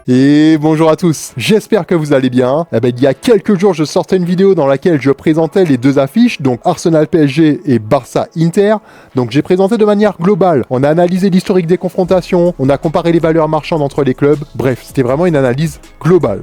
Et bonjour à tous, j'espère que vous allez bien. Il y a quelques jours, je sortais une vidéo dans laquelle je présentais les deux affiches, donc Arsenal PSG et Barça Inter. Donc j'ai présenté de manière globale, on a analysé l'historique des confrontations, on a comparé les valeurs marchandes entre les clubs, bref, c'était vraiment une analyse globale.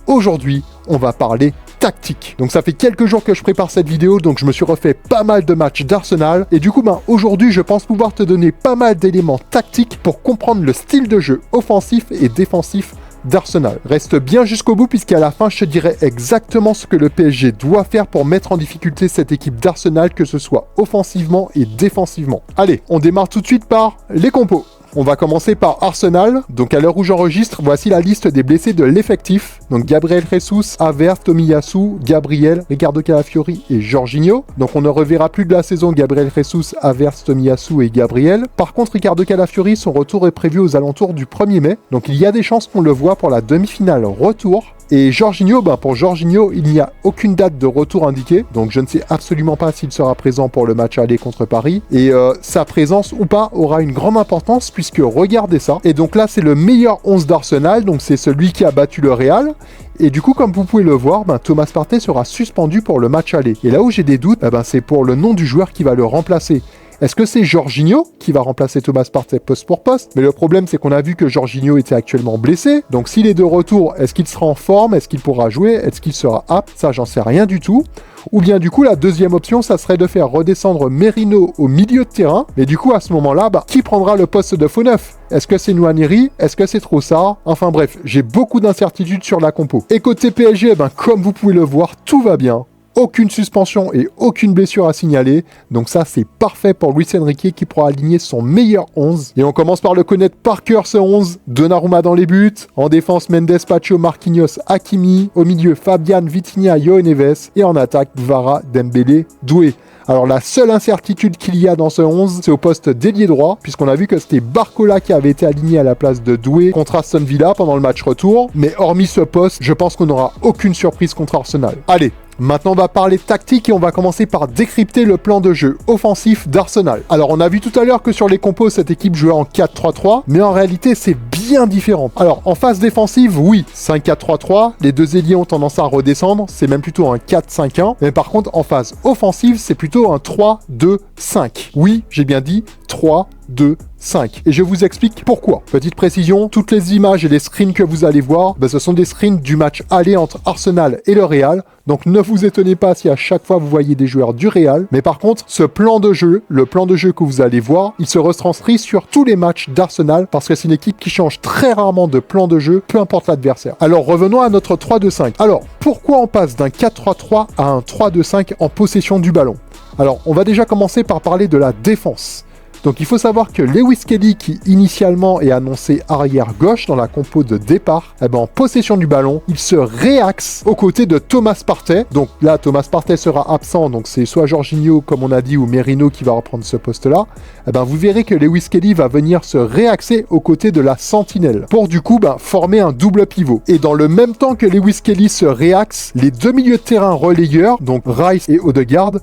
Aujourd'hui, on va parler tactique. Donc ça fait quelques jours que je prépare cette vidéo, donc je me suis refait pas mal de matchs d'Arsenal. Et du coup, aujourd'hui, je pense pouvoir te donner pas mal d'éléments tactiques pour comprendre le style de jeu offensif et défensif d'Arsenal. Reste bien jusqu'au bout puisqu'à la fin, je te dirai exactement ce que le PSG doit faire pour mettre en difficulté cette équipe d'Arsenal, que ce soit offensivement et défensivement. Allez, on démarre tout de suite par les compos. On va commencer par Arsenal. Donc à l'heure où j'enregistre, voici la liste des blessés de l'effectif. Donc Gabriel Jesus, Havertz, Tomiyasu, Gabriel, Ricardo Calafiori et Jorginho. Donc on ne reverra plus de la saison Gabriel Jesus, Havertz, Tomiyasu et Gabriel. Par contre, Ricardo Calafiori, son retour est prévu aux alentours du 1er mai. Donc il y a des chances qu'on le voit pour la demi-finale retour. Et Jorginho, pour Jorginho, il n'y a aucune date de retour indiquée, donc je ne sais absolument pas s'il sera présent pour le match aller contre Paris. Et sa présence ou pas aura une grande importance, puisque regardez ça. Et donc là, c'est le meilleur 11 d'Arsenal, donc c'est celui qui a battu le Real. Et du coup, comme vous pouvez le voir, Thomas Partey sera suspendu pour le match aller. Et là où j'ai des doutes, c'est pour le nom du joueur qui va le remplacer. Est-ce que c'est Jorginho qui va remplacer Thomas Partey poste pour poste? Mais le problème, c'est qu'on a vu que Jorginho était actuellement blessé. Donc s'il est de retour, est-ce qu'il sera en forme? Est-ce qu'il pourra jouer? Est-ce qu'il sera apte? Ça, j'en sais rien du tout. Ou bien du coup, la deuxième option, ça serait de faire redescendre Merino au milieu de terrain. Mais du coup, à ce moment-là, qui prendra le poste de faux neuf? Est-ce que c'est Nwaneri? Est-ce que c'est Trossard? Enfin bref, j'ai beaucoup d'incertitudes sur la compo. Et côté PSG, comme vous pouvez le voir, tout va bien. Aucune suspension et aucune blessure à signaler. Donc ça, c'est parfait pour Luis Enrique qui pourra aligner son meilleur 11. Et on commence par le connaître par cœur, ce 11. Donnarumma dans les buts. En défense, Mendes, Pacho, Marquinhos, Hakimi. Au milieu, Fabian, Vitinha, João Neves. Et en attaque, Kvara, Dembélé, Doué. Alors la seule incertitude qu'il y a dans ce 11, c'est au poste d'ailier droit, puisqu'on a vu que c'était Barcola qui avait été aligné à la place de Doué contre Aston Villa pendant le match retour. Mais hormis ce poste, je pense qu'on n'aura aucune surprise contre Arsenal. Allez, maintenant, on va parler tactique et on va commencer par décrypter le plan de jeu offensif d'Arsenal. Alors, on a vu tout à l'heure que sur les compos, cette équipe jouait en 4-3-3, mais en réalité, c'est bien différent. Alors, en phase défensive, oui, 5-4-3-3, les deux ailiers ont tendance à redescendre, c'est même plutôt un 4-5-1, mais par contre, en phase offensive, c'est plutôt un 3-2-5. Oui, j'ai bien dit 3-2-5. Et je vous explique pourquoi. Petite précision, toutes les images et les screens que vous allez voir, ce sont des screens du match aller entre Arsenal et le Real. Donc ne vous étonnez pas si à chaque fois vous voyez des joueurs du Real. Mais par contre, ce plan de jeu, le plan de jeu que vous allez voir, il se retranscrit sur tous les matchs d'Arsenal parce que c'est une équipe qui change très rarement de plan de jeu, peu importe l'adversaire. Alors revenons à notre 3-2-5. Alors, pourquoi on passe d'un 4-3-3 à un 3-2-5 en possession du ballon? Alors, on va déjà commencer par parler de la défense. Donc il faut savoir que Lewis Kelly, qui initialement est annoncé arrière gauche dans la compo de départ, en possession du ballon, il se réaxe aux côtés de Thomas Partey. Donc là, Thomas Partey sera absent, donc c'est soit Jorginho, comme on a dit, ou Merino qui va reprendre ce poste-là. Vous verrez que Lewis Kelly va venir se réaxer aux côtés de la sentinelle, pour du coup former un double pivot. Et dans le même temps que Lewis Kelly se réaxe, les deux milieux de terrain relayeurs, donc Rice et Odegaard,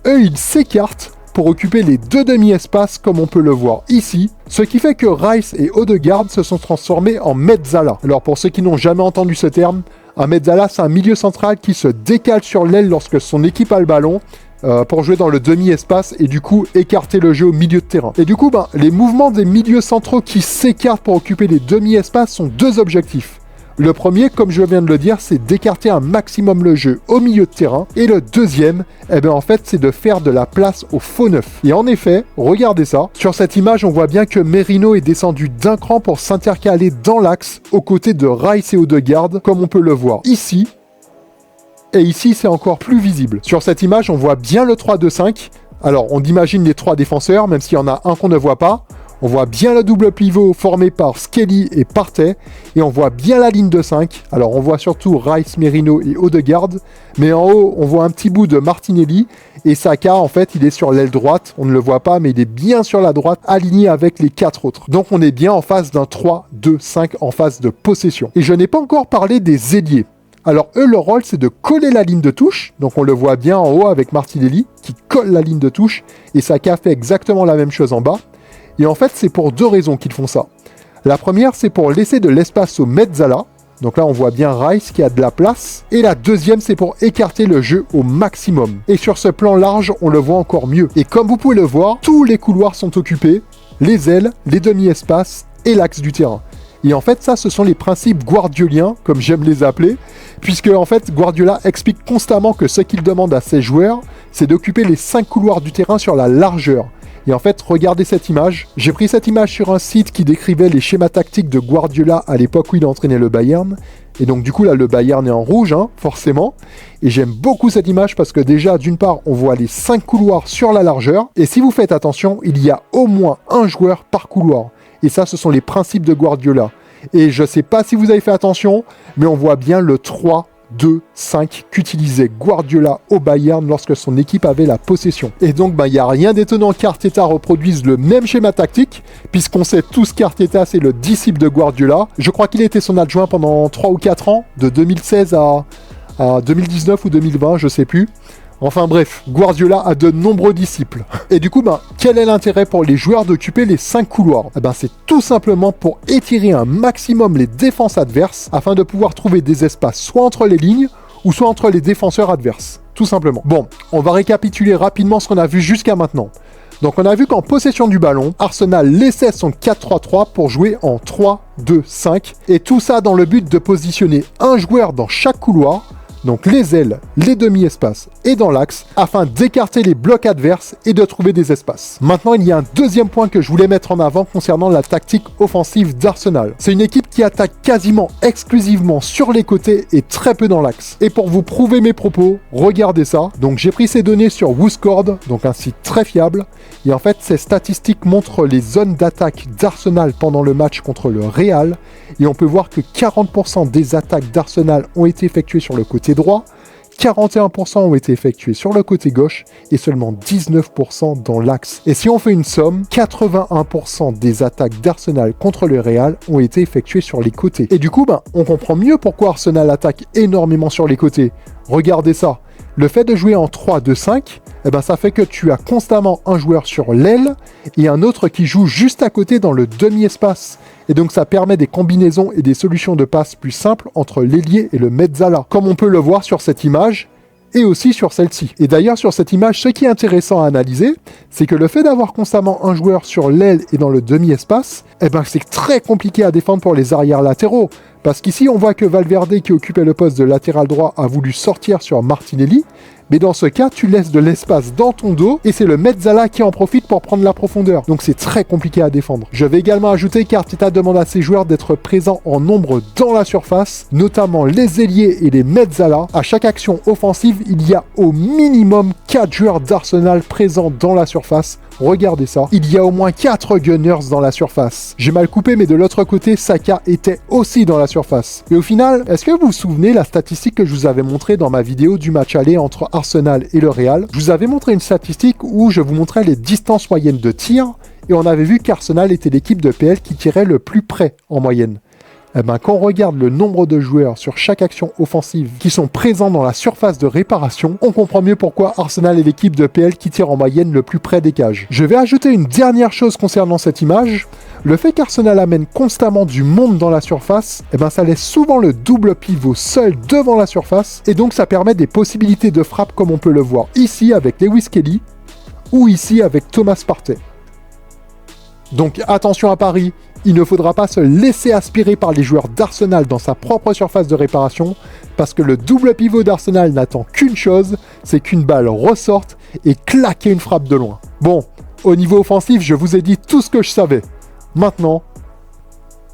eux, ils s'écartent pour occuper les deux demi-espaces comme on peut le voir ici, ce qui fait que Rice et Odegaard se sont transformés en mezzala. Alors pour ceux qui n'ont jamais entendu ce terme, un mezzala, c'est un milieu central qui se décale sur l'aile lorsque son équipe a le ballon pour jouer dans le demi-espace et du coup écarter le jeu au milieu de terrain. Et du coup, les mouvements des milieux centraux qui s'écartent pour occuper les demi-espaces sont deux objectifs. Le premier, comme je viens de le dire, c'est d'écarter un maximum le jeu au milieu de terrain. Et le deuxième, en fait, c'est de faire de la place au faux neuf. Et en effet, regardez ça. Sur cette image, on voit bien que Merino est descendu d'un cran pour s'intercaler dans l'axe aux côtés de Rice et Odegaard, comme on peut le voir ici. Et ici, c'est encore plus visible. Sur cette image, on voit bien le 3-2-5. Alors, on imagine les trois défenseurs, même s'il y en a un qu'on ne voit pas. On voit bien le double pivot formé par Skelly et Partey. Et on voit bien la ligne de 5. Alors, on voit surtout Rice, Merino et Odegaard. Mais en haut, on voit un petit bout de Martinelli. Et Saka, en fait, il est sur l'aile droite. On ne le voit pas, mais il est bien sur la droite, aligné avec les 4 autres. Donc, on est bien en face d'un 3-2-5 en phase de possession. Et je n'ai pas encore parlé des ailiers. Alors, eux, leur rôle, c'est de coller la ligne de touche. Donc, on le voit bien en haut avec Martinelli, qui colle la ligne de touche. Et Saka fait exactement la même chose en bas. Et en fait, c'est pour deux raisons qu'ils font ça. La première, c'est pour laisser de l'espace au Mezzala. Donc là, on voit bien Rice qui a de la place. Et la deuxième, c'est pour écarter le jeu au maximum. Et sur ce plan large, on le voit encore mieux. Et comme vous pouvez le voir, tous les couloirs sont occupés, les ailes, les demi-espaces et l'axe du terrain. Et en fait, ça, ce sont les principes guardioliens, comme j'aime les appeler, puisque en fait, Guardiola explique constamment que ce qu'il demande à ses joueurs, c'est d'occuper les 5 couloirs du terrain sur la largeur. Et en fait, regardez cette image. J'ai pris cette image sur un site qui décrivait les schémas tactiques de Guardiola à l'époque où il entraînait le Bayern. Et donc du coup, là, le Bayern est en rouge, hein, forcément. Et j'aime beaucoup cette image parce que déjà, d'une part, on voit les 5 couloirs sur la largeur. Et si vous faites attention, il y a au moins un joueur par couloir. Et ça, ce sont les principes de Guardiola. Et je ne sais pas si vous avez fait attention, mais on voit bien le 3-2-5 qu'utilisait Guardiola au Bayern lorsque son équipe avait la possession. Et donc, il n'y a rien d'étonnant qu'Arteta reproduise le même schéma tactique, puisqu'on sait tous qu'Arteta, c'est le disciple de Guardiola. Je crois qu'il était son adjoint pendant 3 ou 4 ans, de 2016 à 2019 ou 2020, je ne sais plus. Enfin bref, Guardiola a de nombreux disciples. Et du coup, quel est l'intérêt pour les joueurs d'occuper les 5 couloirs? C'est tout simplement pour étirer un maximum les défenses adverses afin de pouvoir trouver des espaces soit entre les lignes ou soit entre les défenseurs adverses. Tout simplement. Bon, on va récapituler rapidement ce qu'on a vu jusqu'à maintenant. Donc on a vu qu'en possession du ballon, Arsenal laissait son 4-3-3 pour jouer en 3-2-5. Et tout ça dans le but de positionner un joueur dans chaque couloir, donc les ailes, les demi-espaces et dans l'axe, afin d'écarter les blocs adverses et de trouver des espaces. Maintenant, il y a un deuxième point que je voulais mettre en avant concernant la tactique offensive d'Arsenal. C'est une équipe qui attaque quasiment exclusivement sur les côtés et très peu dans l'axe. Et pour vous prouver mes propos, regardez ça. Donc j'ai pris ces données sur WhoScored, donc un site très fiable. Et en fait, ces statistiques montrent les zones d'attaque d'Arsenal pendant le match contre le Real. Et on peut voir que 40% des attaques d'Arsenal ont été effectuées sur le côté droit, 41% ont été effectués sur le côté gauche et seulement 19% dans l'axe. Et si on fait une somme, 81% des attaques d'Arsenal contre le Real ont été effectuées sur les côtés. Et du coup, on comprend mieux pourquoi Arsenal attaque énormément sur les côtés. Regardez ça. Le fait de jouer en 3-2-5, ça fait que tu as constamment un joueur sur l'aile et un autre qui joue juste à côté dans le demi-espace. Et donc ça permet des combinaisons et des solutions de passe plus simples entre l'ailier et le mezzala, comme on peut le voir sur cette image et aussi sur celle-ci. Et d'ailleurs sur cette image, ce qui est intéressant à analyser, c'est que le fait d'avoir constamment un joueur sur l'aile et dans le demi-espace, c'est très compliqué à défendre pour les arrières latéraux. Parce qu'ici, on voit que Valverde, qui occupait le poste de latéral droit, a voulu sortir sur Martinelli. Mais dans ce cas, tu laisses de l'espace dans ton dos et c'est le mezzala qui en profite pour prendre la profondeur. Donc c'est très compliqué à défendre. Je vais également ajouter qu'Arteta demande à ses joueurs d'être présents en nombre dans la surface, notamment les ailiers et les mezzala. À chaque action offensive, il y a au minimum 4 joueurs d'Arsenal présents dans la surface. Regardez ça. Il y a au moins 4 gunners dans la surface. J'ai mal coupé, mais de l'autre côté, Saka était aussi dans la surface. Et au final, est-ce que vous vous souvenez la statistique que je vous avais montrée dans ma vidéo du match aller entre Arsenal et le Real? Je vous avais montré une statistique où je vous montrais les distances moyennes de tir et on avait vu qu'Arsenal était l'équipe de PL qui tirait le plus près en moyenne. Quand on regarde le nombre de joueurs sur chaque action offensive qui sont présents dans la surface de réparation, on comprend mieux pourquoi Arsenal est l'équipe de PL qui tire en moyenne le plus près des cages. Je vais ajouter une dernière chose concernant cette image. Le fait qu'Arsenal amène constamment du monde dans la surface, ça laisse souvent le double pivot seul devant la surface et donc ça permet des possibilités de frappe comme on peut le voir ici avec Lewis Kelly ou ici avec Thomas Partey. Donc attention à Paris, il ne faudra pas se laisser aspirer par les joueurs d'Arsenal dans sa propre surface de réparation parce que le double pivot d'Arsenal n'attend qu'une chose, c'est qu'une balle ressorte et claquer une frappe de loin. Bon, au niveau offensif, je vous ai dit tout ce que je savais. Maintenant,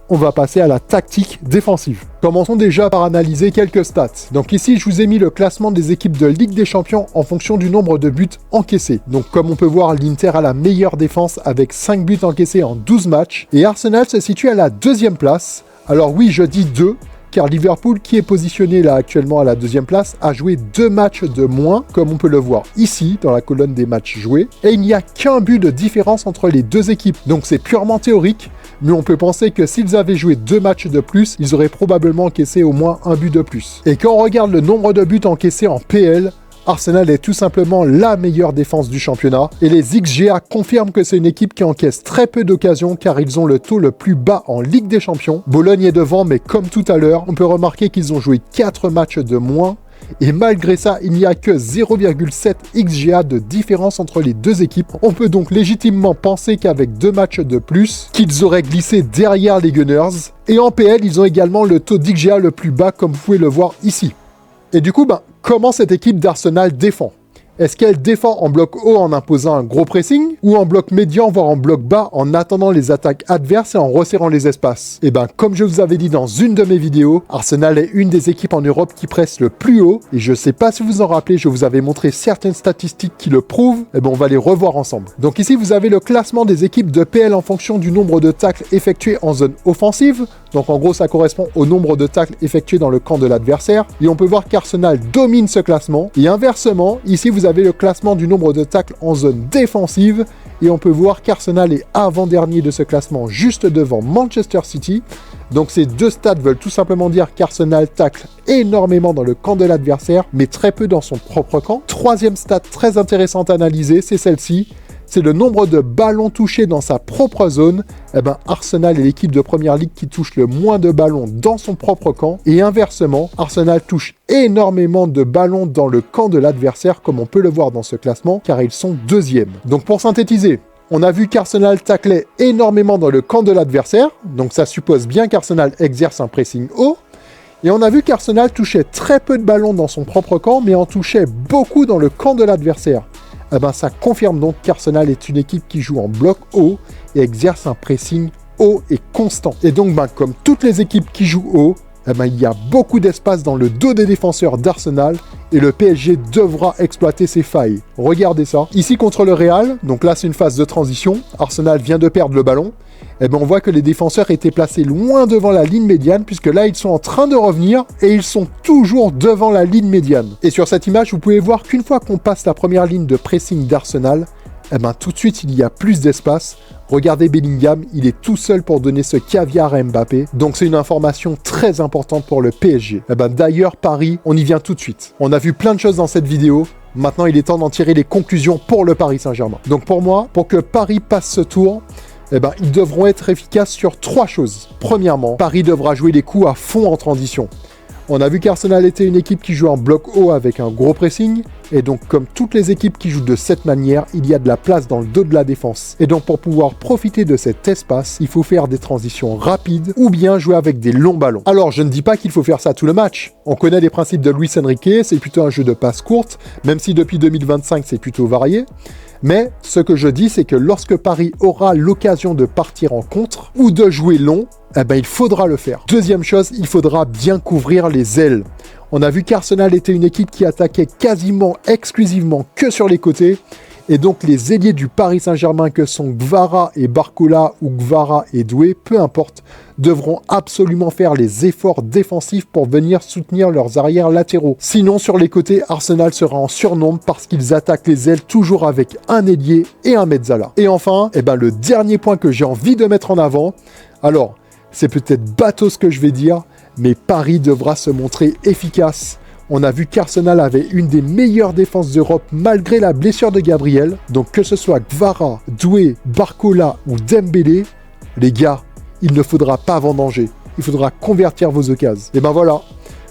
on va passer à la tactique défensive. Commençons déjà par analyser quelques stats. Donc ici, je vous ai mis le classement des équipes de Ligue des Champions en fonction du nombre de buts encaissés. Donc comme on peut voir, l'Inter a la meilleure défense avec 5 buts encaissés en 12 matchs. Et Arsenal se situe à la 2e place. Alors oui, je dis 2, car Liverpool, qui est positionné là actuellement à la 2e place, a joué 2 matchs de moins, comme on peut le voir ici, dans la colonne des matchs joués. Et il n'y a qu'un but de différence entre les deux équipes. Donc c'est purement théorique, mais on peut penser que s'ils avaient joué 2 matchs de plus, ils auraient probablement encaissé au moins un but de plus. Et quand on regarde le nombre de buts encaissés en PL, Arsenal est tout simplement la meilleure défense du championnat et les XGA confirment que c'est une équipe qui encaisse très peu d'occasions car ils ont le taux le plus bas en Ligue des Champions. Bologne est devant, mais comme tout à l'heure, on peut remarquer qu'ils ont joué 4 matchs de moins. Et malgré ça, il n'y a que 0,7 XGA de différence entre les deux équipes. On peut donc légitimement penser qu'avec 2 matchs de plus, qu'ils auraient glissé derrière les Gunners. Et en PL, ils ont également le taux d'XGA le plus bas, comme vous pouvez le voir ici. Et du coup, comment cette équipe d'Arsenal défend ? Est-ce qu'elle défend en bloc haut en imposant un gros pressing ou en bloc médian, voire en bloc bas en attendant les attaques adverses et en resserrant les espaces? Et comme je vous avais dit dans une de mes vidéos, Arsenal est une des équipes en Europe qui presse le plus haut et je sais pas si vous en rappelez, je vous avais montré certaines statistiques qui le prouvent, on va les revoir ensemble. Donc ici, vous avez le classement des équipes de PL en fonction du nombre de tacles effectués en zone offensive. Donc en gros, ça correspond au nombre de tacles effectués dans le camp de l'adversaire. Et on peut voir qu'Arsenal domine ce classement. Et inversement, ici, vous avez le classement du nombre de tacles en zone défensive. Et on peut voir qu'Arsenal est avant-dernier de ce classement, juste devant Manchester City. Donc ces deux stats veulent tout simplement dire qu'Arsenal tacle énormément dans le camp de l'adversaire, mais très peu dans son propre camp. Troisième stat très intéressante à analyser, c'est celle-ci. C'est le nombre de ballons touchés dans sa propre zone. Arsenal est l'équipe de première ligue qui touche le moins de ballons dans son propre camp. Et inversement, Arsenal touche énormément de ballons dans le camp de l'adversaire, comme on peut le voir dans ce classement, car ils sont deuxièmes. Donc pour synthétiser, on a vu qu'Arsenal taclait énormément dans le camp de l'adversaire. Donc ça suppose bien qu'Arsenal exerce un pressing haut. Et on a vu qu'Arsenal touchait très peu de ballons dans son propre camp, mais en touchait beaucoup dans le camp de l'adversaire. Ça confirme donc qu'Arsenal est une équipe qui joue en bloc haut et exerce un pressing haut et constant. Et donc, comme toutes les équipes qui jouent haut, il y a beaucoup d'espace dans le dos des défenseurs d'Arsenal et le PSG devra exploiter ces failles. Regardez ça. Ici contre le Real, donc là c'est une phase de transition. Arsenal vient de perdre le ballon. On voit que les défenseurs étaient placés loin devant la ligne médiane puisque là ils sont en train de revenir et ils sont toujours devant la ligne médiane. Et sur cette image, vous pouvez voir qu'une fois qu'on passe la première ligne de pressing d'Arsenal, tout de suite il y a plus d'espace. Regardez Bellingham, il est tout seul pour donner ce caviar à Mbappé. Donc c'est une information très importante pour le PSG. D'ailleurs, Paris, on y vient tout de suite. On a vu plein de choses dans cette vidéo. Maintenant, il est temps d'en tirer les conclusions pour le Paris Saint-Germain. Donc pour moi, pour que Paris passe ce tour, ils devront être efficaces sur 3 choses. Premièrement, Paris devra jouer les coups à fond en transition. On a vu qu'Arsenal était une équipe qui joue en bloc haut avec un gros pressing. Et donc, comme toutes les équipes qui jouent de cette manière, il y a de la place dans le dos de la défense. Et donc, pour pouvoir profiter de cet espace, il faut faire des transitions rapides ou bien jouer avec des longs ballons. Alors, je ne dis pas qu'il faut faire ça tout le match. On connaît les principes de Luis Enrique, c'est plutôt un jeu de passes courtes, même si depuis 2025, c'est plutôt varié. Mais ce que je dis, c'est que lorsque Paris aura l'occasion de partir en contre ou de jouer long, il faudra le faire. Deuxième chose, il faudra bien couvrir les ailes. On a vu qu'Arsenal était une équipe qui attaquait quasiment exclusivement que sur les côtés. Et donc les ailiers du Paris Saint-Germain que sont Gvara et Barcola ou Gvara et Doué, peu importe, devront absolument faire les efforts défensifs pour venir soutenir leurs arrières latéraux. Sinon, sur les côtés, Arsenal sera en surnombre parce qu'ils attaquent les ailes toujours avec un ailier et un mezzala. Et enfin, le dernier point que j'ai envie de mettre en avant, alors, c'est peut-être bateau ce que je vais dire, mais Paris devra se montrer efficace. On a vu qu'Arsenal avait une des meilleures défenses d'Europe malgré la blessure de Gabriel. Donc que ce soit Gvara, Doué, Barcola ou Dembélé, les gars, il ne faudra pas vendanger. Il faudra convertir vos occasions. Et voilà,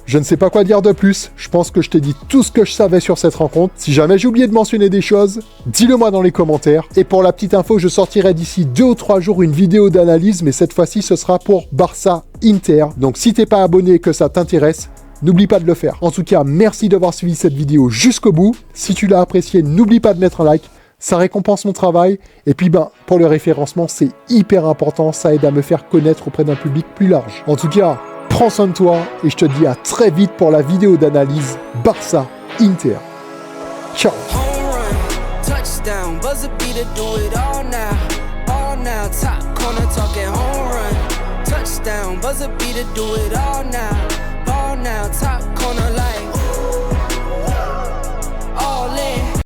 je ne sais pas quoi dire de plus. Je pense que je t'ai dit tout ce que je savais sur cette rencontre. Si jamais j'ai oublié de mentionner des choses, dis-le moi dans les commentaires. Et pour la petite info, je sortirai d'ici 2 ou 3 jours une vidéo d'analyse, mais cette fois-ci, ce sera pour Barça-Inter. Donc si t'es pas abonné et que ça t'intéresse, n'oublie pas de le faire. En tout cas, merci d'avoir suivi cette vidéo jusqu'au bout. Si tu l'as appréciée, n'oublie pas de mettre un like. Ça récompense mon travail. Et puis, pour le référencement, c'est hyper important. Ça aide à me faire connaître auprès d'un public plus large. En tout cas, prends soin de toi et je te dis à très vite pour la vidéo d'analyse Barça-Inter. Ciao. Touchdown, buzzer beater, do it all now.